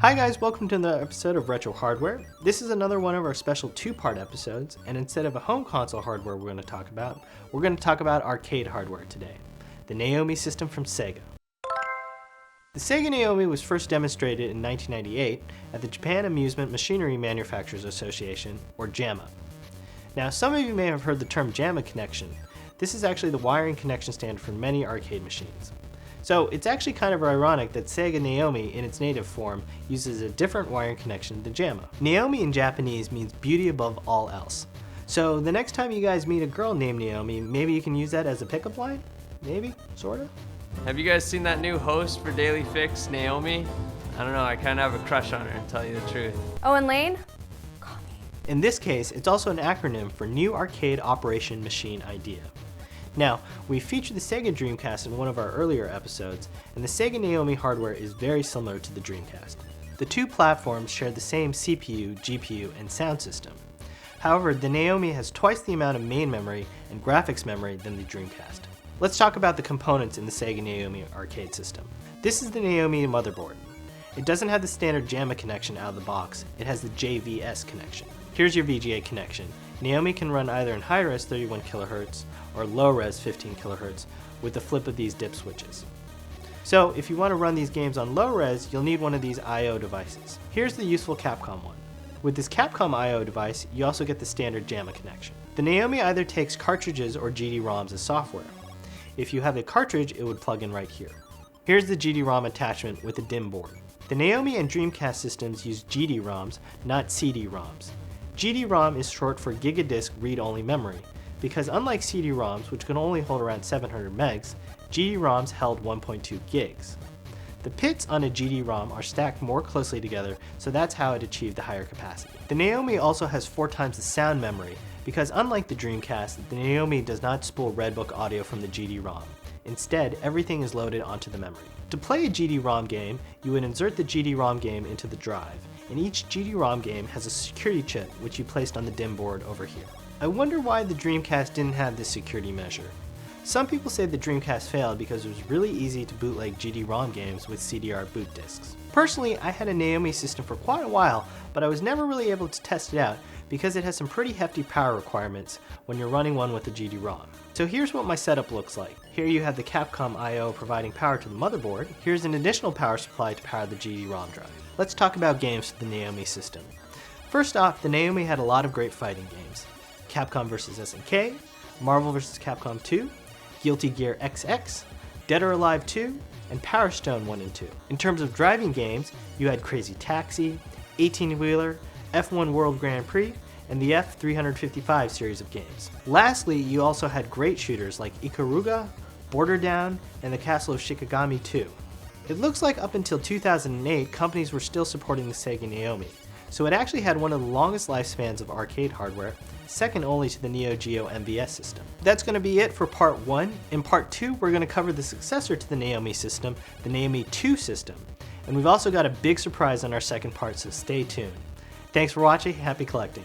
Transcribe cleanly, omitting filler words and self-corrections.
Hi guys, welcome to another episode of Retro Hardware. This is another one of our special two-part episodes, and instead of a home console hardware we're going to talk about arcade hardware today. The Naomi system from Sega. The Sega Naomi was first demonstrated in 1998 at the Japan Amusement Machinery Manufacturers Association, or JAMA. Now, some of you may have heard the term JAMA connection. This is actually the wiring connection standard for many arcade machines. So it's actually kind of ironic that Sega Naomi in its native form uses a different wiring connection than JAMA. Naomi in Japanese means beauty above all else. So the next time you guys meet a girl named Naomi, maybe you can use that as a pickup line? Maybe? Sorta? Have you guys seen that new host for Daily Fix, Naomi? I don't know, I kind of have a crush on her, to tell you the truth. Oh, and Layne? In this case, it's also an acronym for New Arcade Operation Machine Idea. Now, we featured the Sega Dreamcast in one of our earlier episodes, and the Sega Naomi hardware is very similar to the Dreamcast. The two platforms share the same CPU, GPU, and sound system. However, the Naomi has twice the amount of main memory and graphics memory than the Dreamcast. Let's talk about the components in the Sega Naomi arcade system. This is the Naomi motherboard. It doesn't have the standard JAMA connection out of the box, it has the JVS connection. Here's your VGA connection. Naomi can run either in high-res 31 kHz or low-res 15 kHz with the flip of these dip switches. So if you want to run these games on low-res, you'll need one of these I/O devices. Here's the useful Capcom one. With this Capcom I/O device, you also get the standard JAMA connection. The Naomi either takes cartridges or GD-ROMs as software. If you have a cartridge, it would plug in right here. Here's the GD-ROM attachment with a DIMM board. The Naomi and Dreamcast systems use GD-ROMs, not CD-ROMs. GD-ROM is short for Gigadisc Read-Only Memory, because unlike CD-ROMs, which can only hold around 700 megs, GD-ROMs held 1.2 gigs. The pits on a GD-ROM are stacked more closely together, so that's how it achieved the higher capacity. The Naomi also has 4 times the sound memory, because unlike the Dreamcast, the Naomi does not spool Redbook audio from the GD-ROM. Instead, everything is loaded onto the memory. To play a GD-ROM game, you would insert the GD-ROM game into the drive, and each GD-ROM game has a security chip which you placed on the DIMM board over here. I wonder why the Dreamcast didn't have this security measure. Some people say the Dreamcast failed because it was really easy to bootleg GD-ROM games with CDR boot discs. Personally, I had a Naomi system for quite a while, but I was never really able to test it out because it has some pretty hefty power requirements when you're running one with a GD-ROM. So here's what my setup looks like. Here you have the Capcom I/O providing power to the motherboard. Here's an additional power supply to power the GD-ROM drive. Let's talk about games for the Naomi system. First off, the Naomi had a lot of great fighting games. Capcom vs. SNK, Marvel vs. Capcom 2, Guilty Gear XX, Dead or Alive 2, and Power Stone 1 and 2. In terms of driving games, you had Crazy Taxi, 18-Wheeler, F1 World Grand Prix, and the F355 series of games. Lastly, you also had great shooters like Ikaruga, Border Down, and the Castle of Shikigami 2. It looks like up until 2008, companies were still supporting the Sega Naomi, so it actually had one of the longest lifespans of arcade hardware, second only to the Neo Geo MVS system. That's going to be it for part 1. In part 2, we're going to cover the successor to the Naomi system, the Naomi 2 system, and we've also got a big surprise on our second part, so stay tuned. Thanks for watching, happy collecting.